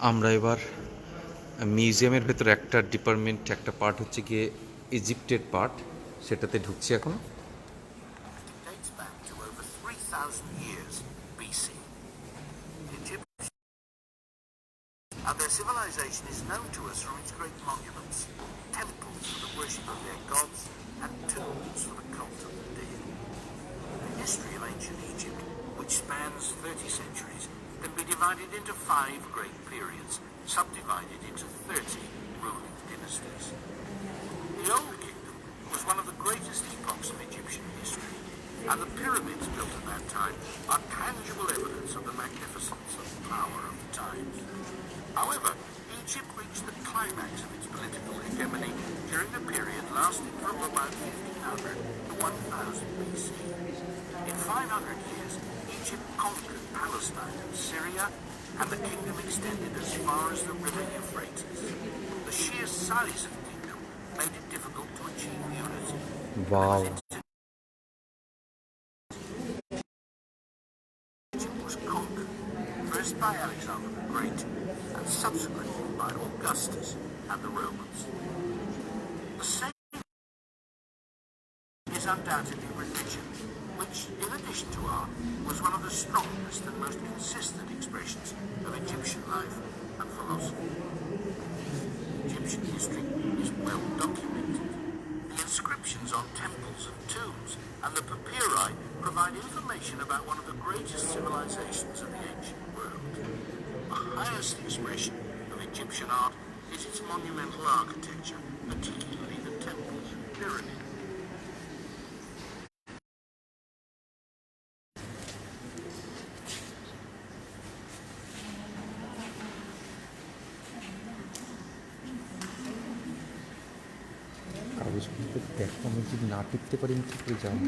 আমরা এবার মিউজিয়ামের ভেতরে একটা ডিপার্টমেন্ট, একটা পার্ট হচ্ছে গিয়ে ইজিপ্টের পার্ট, সেটাতে ঢুকছি এখন। Dates back to over 3,000 years BC. And their civilization is known to us from its great monuments, temples for the worship of their gods, and tombs for the cult of the dead. The history of ancient Egypt, which spans 30 centuries, can be divided into 5 great periods, subdivided into 30 ruling dynasties. The Old Kingdom was one of the greatest epochs of Egyptian history, and the pyramids built at that time are tangible evidence of the magnificence and power of the times. However, Egypt reached the climax of its political hegemony during a period lasting from about 1500 to 1000 BC. In 500 years, Egypt conquered Palestine and Syria, and the kingdom extended as far as the river Euphrates. The sheer size of the kingdom made it difficult to achieve unity. Wow. Egypt was conquered, first by Alexander the Great, and subsequently by Augustus and the Romans. The second is undoubtedly religion, which, in addition to art, was one of the strongest and most consistent expressions of Egyptian life and philosophy. Egyptian history is well documented. The inscriptions on temples and tombs and the papyri provide information about one of the greatest civilizations of the ancient world. The highest expression of Egyptian art is its monumental architecture, particularly the temples and pyramids. কাগজপত্র দেখো, আমি যদি না টিপতে পারি আমি ঠিক করে যাবো।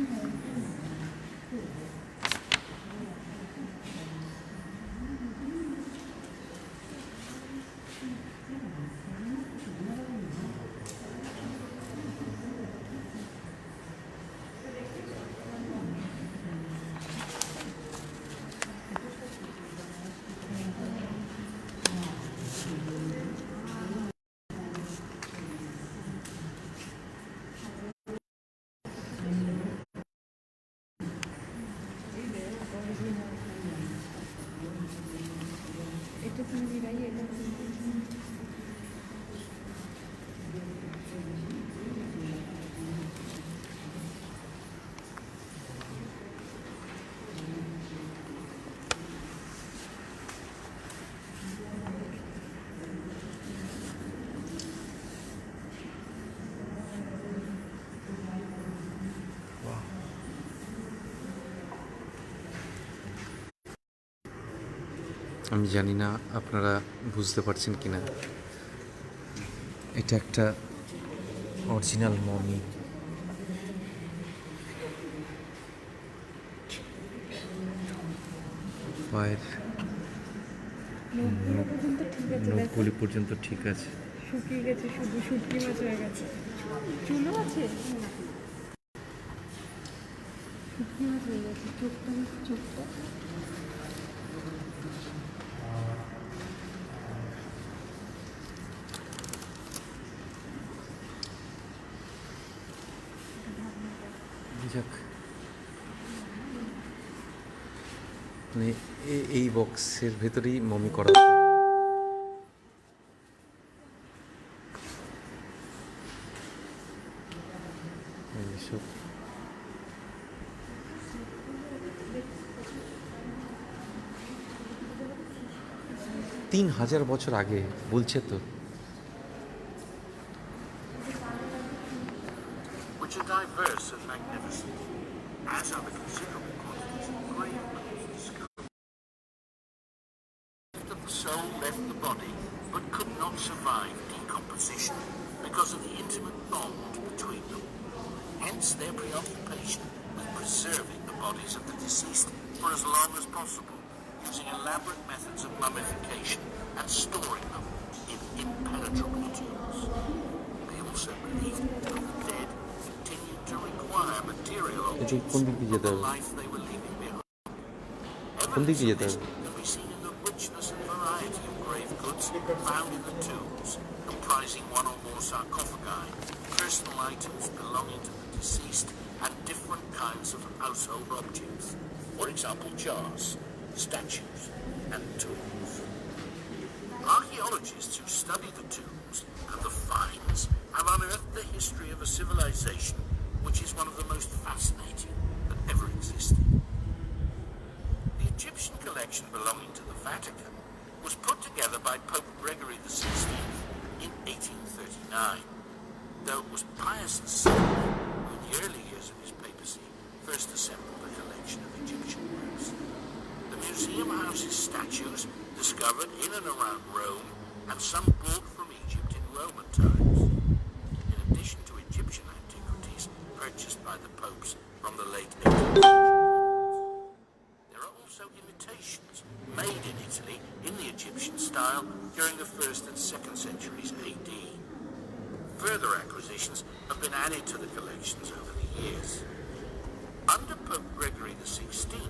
আমি জানি না আপনারা বুঝতে পারছেন কি না, এটা একটা অরিজিনাল মমি। পায়ের নখগুলি পর্যন্ত ঠিক আছে, শুকিয়ে গেছে, শুধু শুটকি মাছ হয়ে গেছে। চুলও আছে, শুটকি মাছ হয়ে গেছে। চোখটা যাক, মানে এই বক্সের ভেতরেই মমি করা এইসব। 3000 বছর আগে বলছে তো। Which are diverse and magnificent, as are the considerable quantities of grave discovered. The soul left the body, but could not survive decomposition because of the intimate bond between them. Hence their preoccupation with preserving the bodies of the deceased for as long as possible, using elaborate methods of mummification and storing them in impenetrable tombs. They also believed that the dead continued to require material objects of the life they were leaving behind. Evidence of this can be seen in the richness and variety of grave clothes goods found in the tombs, comprising one or more sarcophagi, personal items belonging to the deceased, and different kinds of household objects, for example jars, statues, and tools. Archaeologists who study the tombs and the finds have unearthed the history of a civilization which is one of the most fascinating that ever existed. The Egyptian collection belonging to the Vatican was put together by Pope Gregory XVI in 1839, though it was Pius VII who in the early years of his papacy first assembled a collection of Egyptian works. The museum houses statues discovered in and around Rome and some brought from Egypt in Roman times, in addition to Egyptian antiquities purchased by the popes from the late 18th century. There are also imitations made in Italy in the Egyptian style during the 1st and 2nd centuries AD. Further acquisitions have been added to the collections over the years. Under Pope Gregory XVI,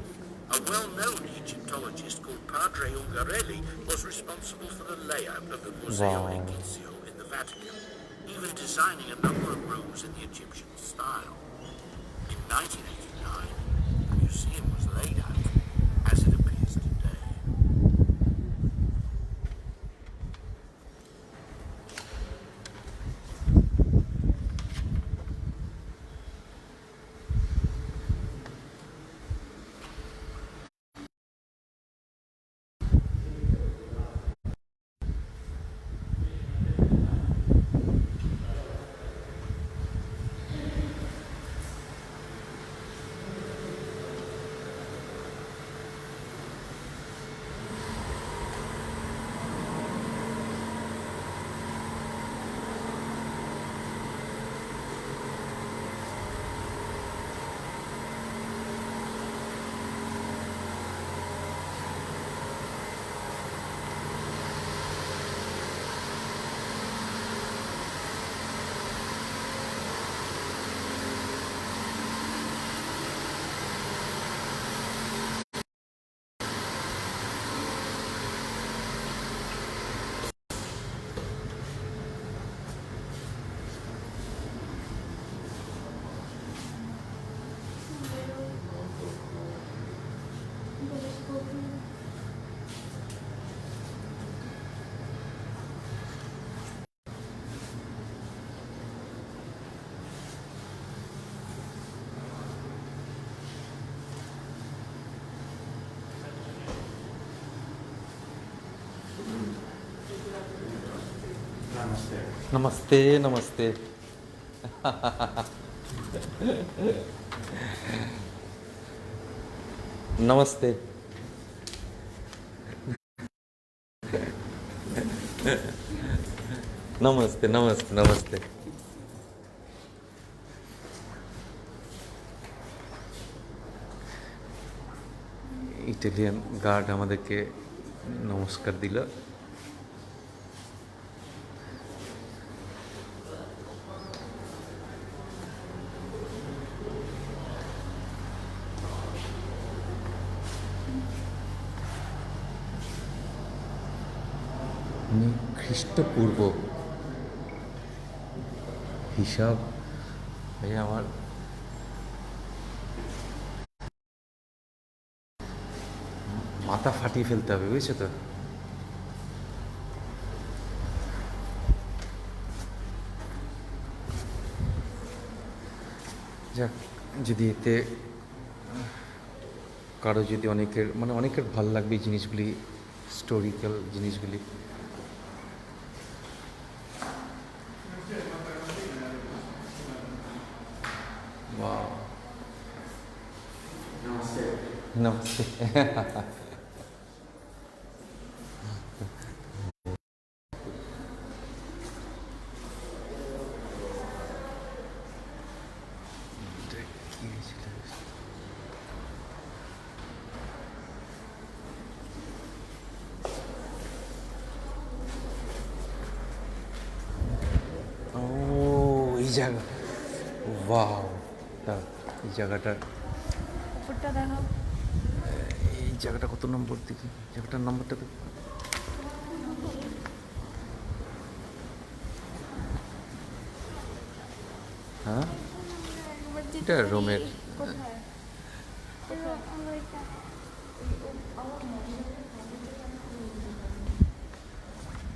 a well-known Egyptologist called Padre Ungarelli was responsible for the layout of the Museo in the Vatican, even designing a number of rooms in the Egyptian style. In 1989, the museum was laid out as it appears today. नमस्ते नमस्ते नमस्ते नमस्ते नमस्ते नमस्ते Italian guard আমাদেরকে নমস্কার দিল। খ্রিস্টপূর্ব হিসাব ভাই আমার মাথা ফাটিয়ে ফেলতে হবে, বুঝছো তো? যাক, যদি এতে কারো যদি অনেকের ভাল লাগবে এই জিনিসগুলি, হিস্টোরিক্যাল জিনিসগুলি। नमस्ते এই জায়গা, ওয়াও, এই জায়গাটা দেখাও। এই জায়গাটা কত নম্বর দেখি, জায়গাটার নম্বরটা তো এটা রোমের। কোথায়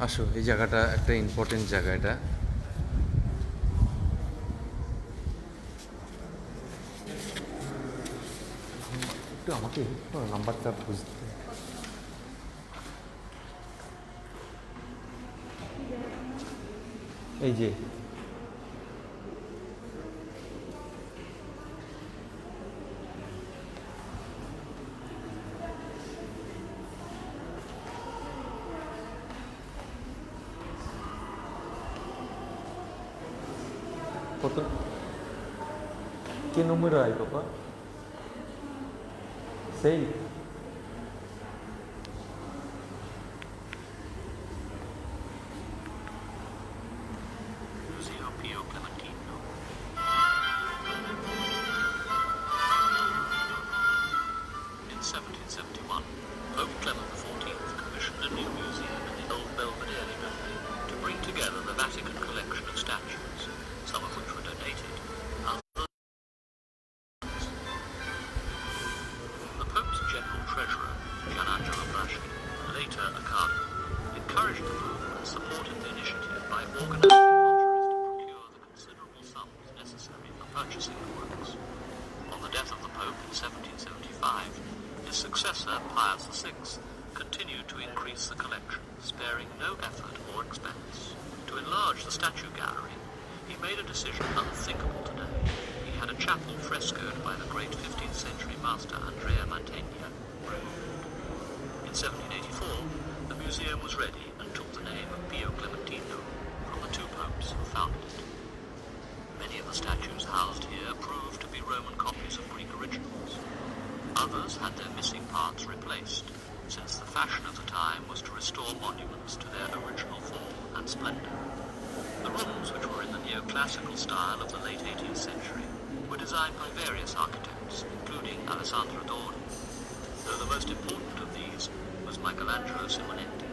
আসো, এই জায়গাটা একটা ইম্পর্টেন্ট জায়গা এটা। একটু আমাকে হেল্প করো নাম্বারটা বুঝতে। এই যে কত, কে número hay papá? 6. Museo Clementino. In 1771, Pope Clement XIV commissioned a new museum in the old Belvedere building to bring together the Vatican collection of statues, some of which were donated. The Pope's general treasurer, Gianangelo Braschi, later a cardinal, encouraged the Pope and supported the initiative by organizing lotteries to procure the considerable sums necessary for purchasing the works. On the death of the Pope in 1775, his successor, Pius VI, continued to increase the collection, sparing no effort or expense. To enlarge the statue gallery, he made a decision unthinkable today. He had a chapel frescoed by the great 15th century master Andrea Mantegna removed. In 1784, the museum was ready and took the name of Pio Clementino from the two popes who founded it. Many of the statues housed here proved to be Roman copies of Greek originals. Others had their missing parts replaced, since the fashion of the time was to restore monuments to their original form and splendor. The rooms, which were in the neoclassical style of the late 18th century, were designed by various architects, including Alessandro Dorni, though the most important of these was Michelangelo Simonetti.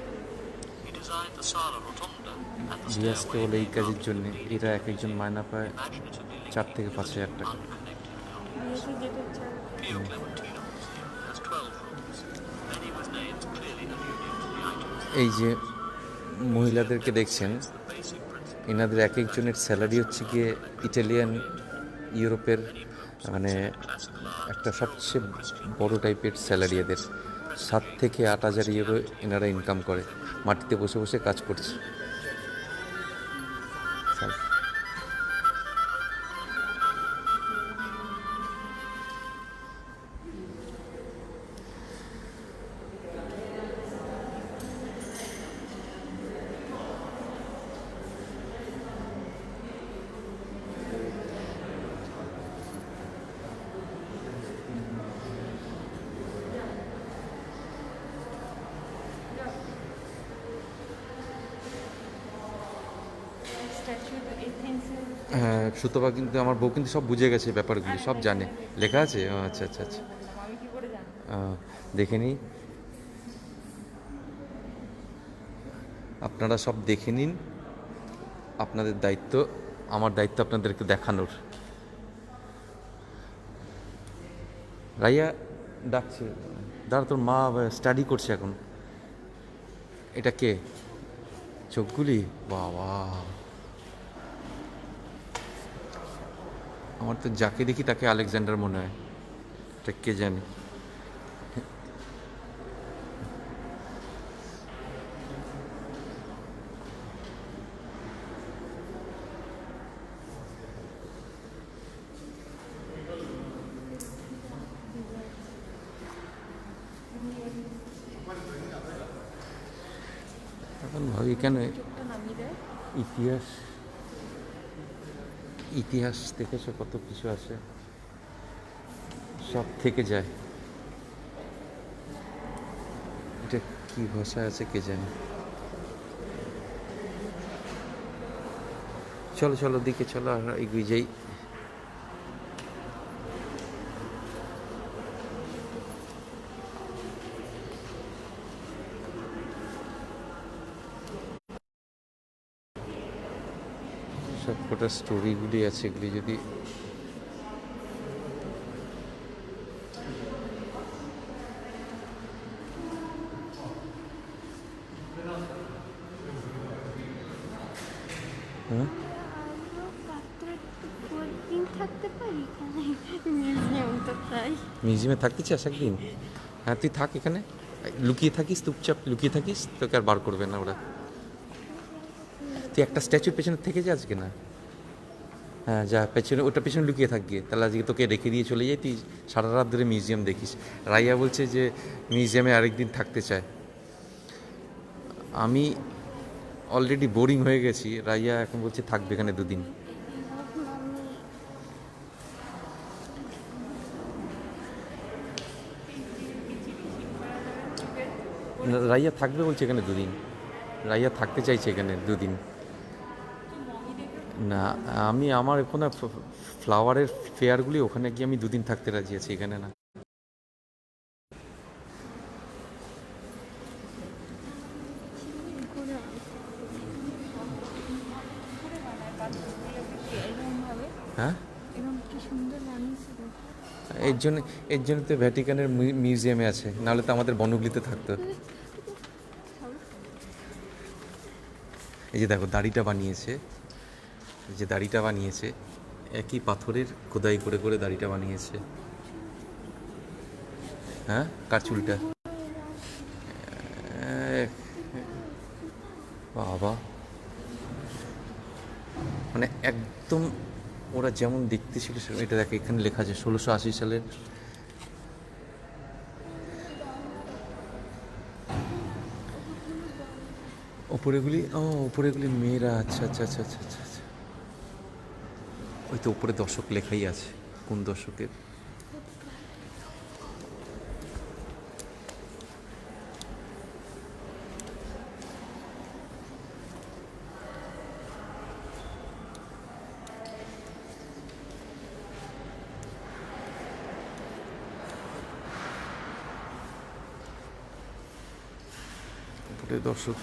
He designed the Sala Rotonda and the রিয়াজকে stairway বলে এই leading কাজের up to জন্য the এরা এক একজন মায়না পায় imaginatively 4 linking থেকে to 5 the হাজার two টাকা। unconnected buildings. দিয়েছে যেটা চাই Pio Clementino Museum has 12 rooms, many with names clearly alluding to the items. এই যে The মহিলাদেরকে museum দেখছেন, demonstrates the basic principles এনাদের of এক the একজনের Vatican's স্যালারি হচ্ছে গিয়ে collection ইটালিয়ান ইউরোপের Many popes মানে considered classical art একটা as সবচেয়ে heralding the Christian বড় faith. টাইপের In a স্যালারি এদের, sense, 7 prestigating থেকে 8,000 ইউরো Christianity এনারা with ইনকাম করে, perfection. মাটিতে বসে বসে কাজ করছে। স্ট্যাচু এথেন্সের হ্যাঁ, সুতপা কিন্তু আমার বউ কিন্তু সব বুঝে গেছে ব্যাপারগুলি, সব জানে, লেখা আছে। ও আচ্ছা আচ্ছা আচ্ছা, আমি কি করে জানবো দেখে নিই, আপনারা সব দেখে নিন, আপনাদের দায়িত্ব, আমার দায়িত্ব আপনাদেরকে দেখানোর। রাইয়া ডাকছে, দাঁড়া, তোর মা স্টাডি করছে এখন। এটা কে? চোখগুলি, বাবা, আমার তো যাকে দেখি তাকে আলেকজান্ডার মনে হয়, এটা কে জানি। এখন ভাবি কেন চোখটা নামিয়ে দেয় ইতিহাস, ইতিহাস দেখেছো কত কিছু আছে, সব থেকে যায়। এটা কি ভাষায় আছে কে জানে। চলো চলো দিকে চলো, আর এগিয়ে যাই। সব কটা স্টোরিগুলি আছে, এগুলি যদি হ্যাঁ, থাকতে পারি মিউজিয়াম তো তাই। মিউজিয়ামে থাকতে চাস একদিন? হ্যাঁ, তুই থাক এখানে, লুকিয়ে থাকিস, চুপচাপ লুকিয়ে থাকিস, তোকে আর বার করবে না ওরা। তুই একটা স্ট্যাচুর পেছনে থেকে যা আজকে না। হ্যাঁ, যা পেছনে, ওটা পেছনে লুকিয়ে থাকবে, তাহলে আজকে তোকে রেখে দিয়ে চলে যাই, তুই সারা রাত ধরে মিউজিয়াম দেখিস। রাইয়া বলছে যে মিউজিয়ামে আরেকদিন থাকতে চায়। আমি অলরেডি বোরিং হয়ে গেছি, রাইয়া এখন বলছে থাকবে এখানে 2 দিন। রাইয়া থাকবে বলছে এখানে 2 দিন, রাইয়া থাকতে চাইছে এখানে 2 দিন। না, আমি আমার ওখানে ফ্লাওয়ারের ফেয়ারগুলি, ওখানে গিয়ে আমি 2 দিন থাকতে রাজি আছি, এখানে না। হ্যাঁ, এর জন্য তো ভ্যাটিকানের মিউজিয়ামে আছে, নাহলে তো আমাদের বনগুলিতে থাকতো। এই যে দেখো দাড়িটা বানিয়েছে, এই যে দাড়িটা বানিয়েছে, একই পাথরের খোদাই করে করে দাড়িটা বানিয়েছে। হ্যাঁ, কার চুলটা? বাবা, মানে একদম ওরা যেমন দেখতে ছিল এটা দেখো, এখানে লেখা আছে 1680 সালের। ওপরেগুলি মেয়েরা, আচ্ছা আচ্ছা আচ্ছা আচ্ছা আচ্ছা আচ্ছা। ওই তো উপরে দর্শক লেখাই আছে, কোন দর্শকের। উপরে দর্শক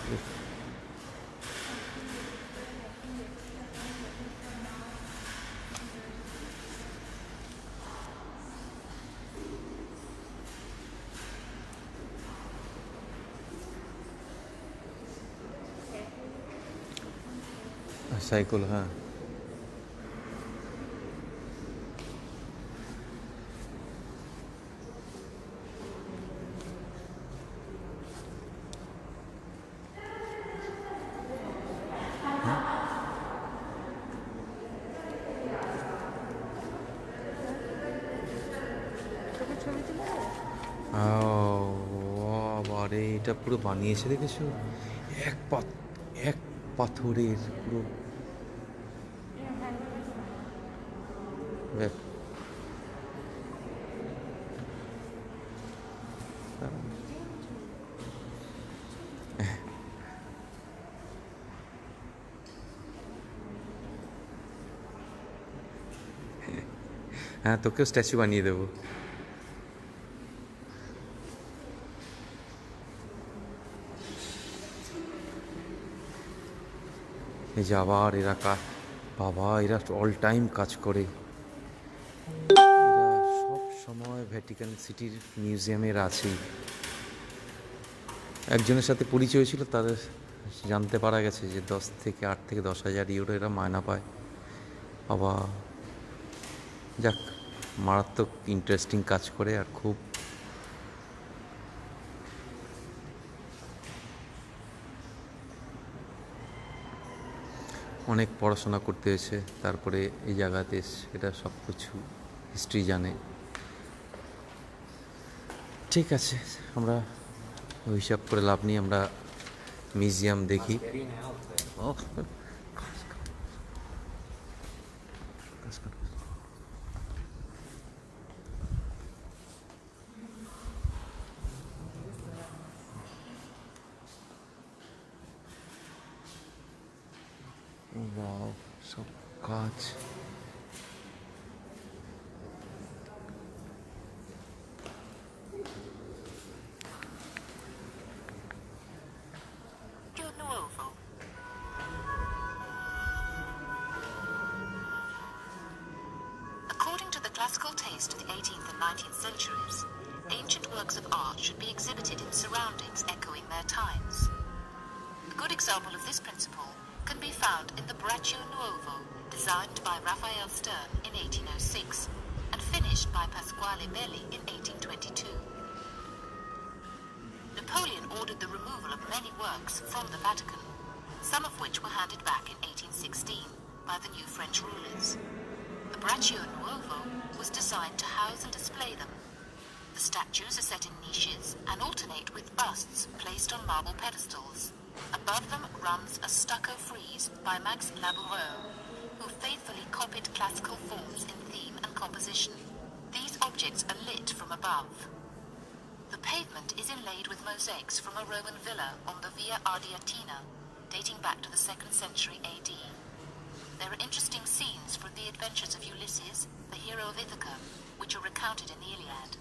সাইকেল, হ্যাঁ। আরে এটা পুরো বানিয়েছে দেখেছো, এক এক পাথরের পুরো। হ্যাঁ, তোকেও স্ট্যাচু বানিয়ে দেবো। এই যে আবার এরা বাবা, এরা অল টাইম কাজ করে, এরা সব সময় ভ্যাটিকান সিটির মিউজিয়ামের আছেই। একজনের সাথে পরিচয় ছিল, তাদের জানতে পারা গেছে যে 8 থেকে 10,000 ইউরো এরা মায়না পায়। বাবা, যাক, মারাত্মক ইন্টারেস্টিং কাজ করে, আর খুব অনেক পড়াশোনা করতে হয়েছে, তারপরে এই জায়গাতে এটা সব কিছু হিস্ট্রি জানে। ঠিক আছে, আমরা ওই হিসাব করে লাভ নেই, আমরা মিউজিয়াম দেখি। ওয়াও, সব কাজ। According to the classical taste of the 18th and 19th centuries, ancient works of art should be exhibited in surroundings echoing their times. example of this principle can be found in the Braccio Nuovo, designed by Raphael Stern in 1806 and finished by Pasquale Belli in 1822. Napoleon ordered the removal of many works from the Vatican, some of which were handed back in 1816 by the new French rulers. The Braccio Nuovo was designed to house and display them. The statues are set in niches and alternate with busts placed on marble pedestals. Above them runs a stucco frieze by Max Laboureux, who faithfully copied classical forms in theme and composition. These objects are lit from above. The pavement is inlaid with mosaics from a Roman villa on the Via Ardiatina, dating back to the 2nd century AD. There are interesting scenes from the adventures of Ulysses, the hero of Ithaca, which are recounted in the Iliad.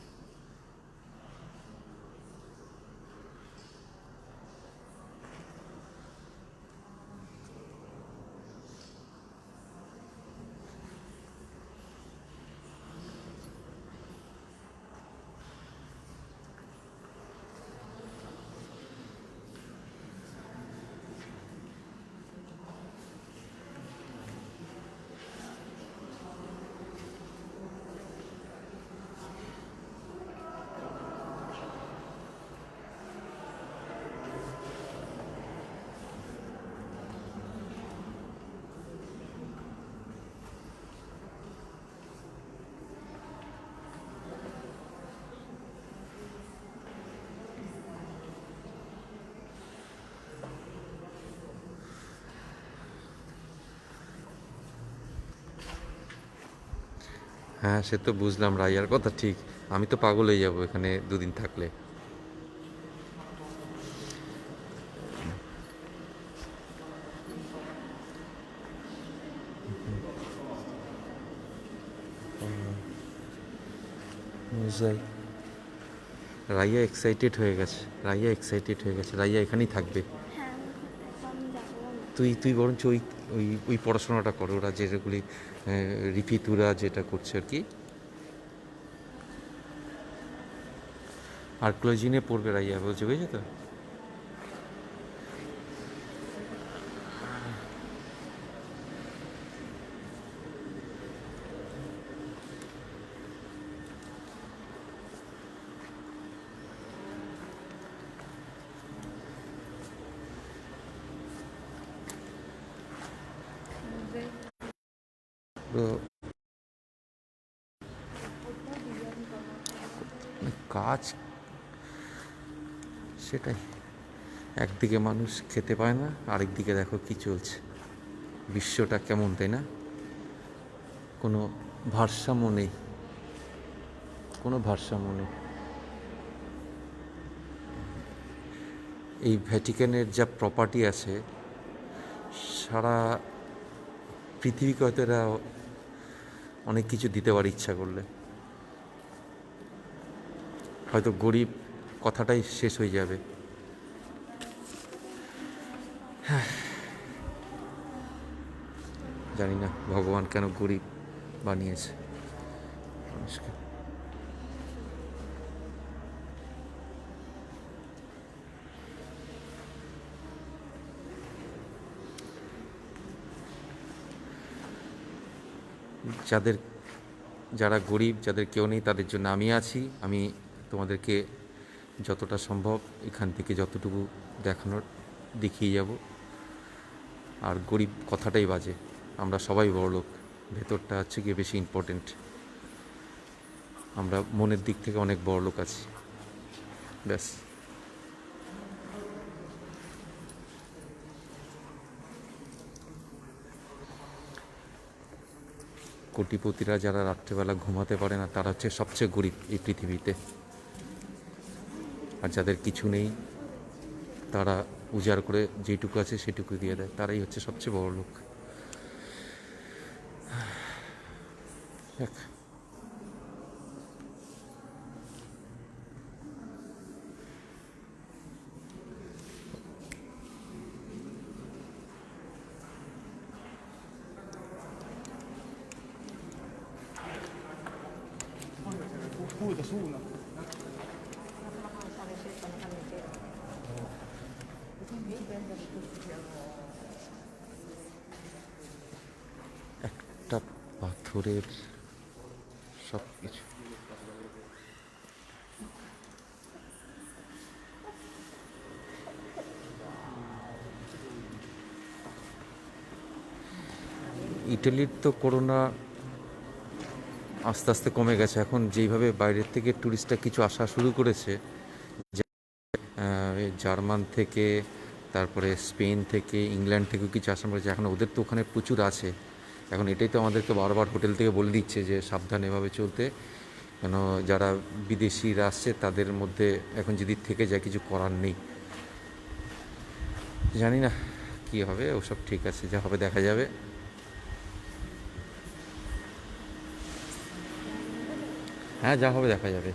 হ্যাঁ, সে তো বুঝলাম রাইয়ার কথা ঠিক। আমি তো পাগল হয়ে যাবো এখানে দুদিন থাকলে। যাই, রাইয়া এক্সাইটেড হয়ে গেছে, রাইয়া এখানেই থাকবে। হ্যাঁ, আমি যাবো না। তুই বরঞ্চ ওই ওই ওই পড়াশোনাটা করো, ওরা যেগুলি রিফিতুরা যেটা করছে আর কি, আর ক্লোজিনে পড়বে রাইয়া বলছে, বুঝেছো তো। তো কাজ সেটাই, একদিকে মানুষ খেতে পায় না, আরেকদিকে দেখো কি চলছে, বিশ্বটা কেমন, তাই না? কোনো ভারসাম্য নেই, এই ভ্যাটিকানের যা প্রপার্টি আছে সারা পৃথিবীকে হয়তো এরা অনেক কিছু দিতে পারে ইচ্ছা করলে, হয়তো গরিব কথাটাই শেষ হয়ে যাবে। জানি না ভগবান কেন গরিব বানিয়েছে মানুষকে। যারা গরিব, যাদের কেউ নেই, তাদের জন্য আমি আছি। আমি তোমাদেরকে যতটা সম্ভব এখান থেকে যতটুকু দেখানোর দেখিয়ে যাব। আর গরিব কথাটাই বাজে, আমরা সবাই বড়লোক, ভেতরটা হচ্ছে গিয়ে বেশি ইম্পর্টেন্ট। আমরা মনের দিক থেকে অনেক বড়লোক আছি, ব্যাস। কোটিপতিরা যারা রাত্রেবেলা ঘুমাতে পারে না, তারা হচ্ছে সবচেয়ে গরিব এই পৃথিবীতে। আর যাদের কিছু নেই, তারা উজাড় করে যেটুকু আছে সেটুকু দিয়ে দেয়, তারাই হচ্ছে সবচেয়ে বড় লোক। Kuinka suunnat? একটা পাথরের সব কিছু। ইটালির তো করোনা আস্তে আস্তে কমে গেছে, এখন যেইভাবে বাইরের থেকে ট্যুরিস্টরা কিছু আসা শুরু করেছে, এই জার্মান থেকে, তারপরে স্পেন থেকে, ইংল্যান্ড থেকেও কিছু আসা করেছে, এখন ওদের তো ওখানে প্রচুর আছে। এখন এটাই তো আমাদেরকে বারবার হোটেল থেকে বলে দিচ্ছে যে সাবধান এভাবে চলতে, কেন যারা বিদেশিরা আসছে তাদের মধ্যে এখন যদি থেকে যায় কিছু করার নেই। জানি না কী হবে, ওসব ঠিক আছে, যা হবে দেখা যাবে। হ্যাঁ, যা হবে দেখা যাবে।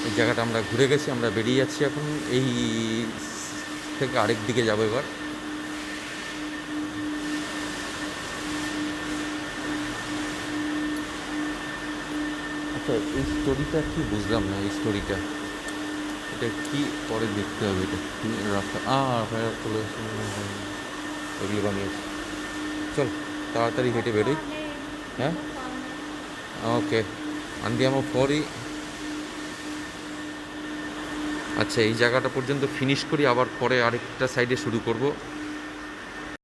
এই জায়গাটা আমরা ঘুরে গেছি, আমরা বেরিয়ে যাচ্ছি এখন এই থেকে আরেক দিকে যাবো এবার। আচ্ছা, এই স্টোরিটা কি বুঝলাম না, এই স্টোরিটা এটা কি পরে দেখতে হবে, এটা কি রাস্তা ওগুলো বানিয়েছে। চল তাড়াতাড়ি হেঁটে বেরোই। হ্যাঁ, ওকে, andiamo fuori। আচ্ছা, এই জায়গাটা পর্যন্ত ফিনিশ করি, আবার পরে আরেকটা সাইডে শুরু করব।